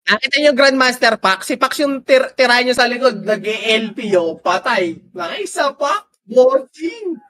Nakita niyo Grandmaster Pac? Si Pac yung tirahan niyo sa likod, nag-LPO, patay. Nakisa Pac, boarding.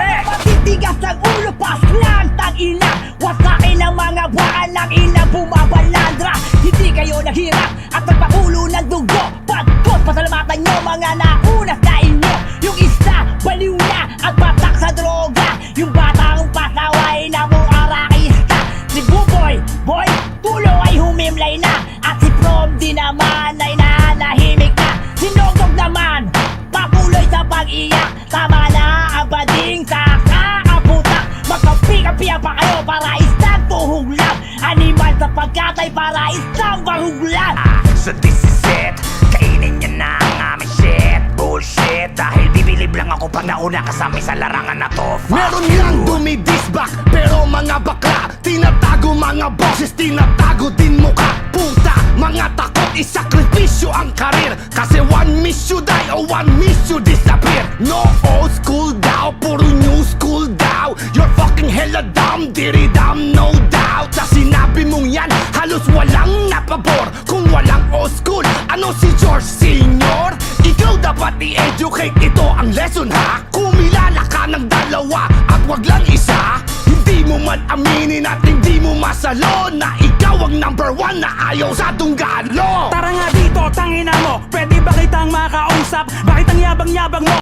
Matitigas ng ulo, paslan, tag-ina. Wasakin ng mga buwan ng ina, bumabalandra. Hindi kayo naghirap at nagpakulo ng dugo. Pagkot, pasalamatan nyo mga nauna sa inyo. Yung isa, baliw na at patak sa droga. Yung batang pasaway na mong arakista. Si Buboy, boy, tulo ay humimlay na. At si Prom di naman ay nanahimik na. Si Nogdog naman, papuloy sa pag-iyak. Tama na ang bading sa kaaputak. Magkapi-kapiya pa kayo para isang tuhog lang. Animal sa pagkatay para isang bahug lang. So this is it, kainin niya na ang aming shit. Bullshit, dahil bibilib lang ako pag nauna ka sa amin sa larangan na to. Meron lang dumidisbak, pero mga bakla tinatago mga boses, tinatago din mukha. Puta, mga takot isakripisyo ang karir. Kasi one miss you die o one miss you disappear. No old school daw, puro new school daw. You're fucking hella dumb, diri dumb, no doubt. Sa sinabi mong yan, halos walang napabor. Kung walang old school, ano si George Senior? Ikaw dapat i-educate, ito ang lesson ha. Kumilala ka ng dalawa at wag lang isa. Hindi mo man aminin at hindi mo masalo na ikaw ang number one na ayaw sa tunggalo. Tara nga dito, tangina mo, pwede ba kitang makausap? Bakit ang yabang-yabang mo?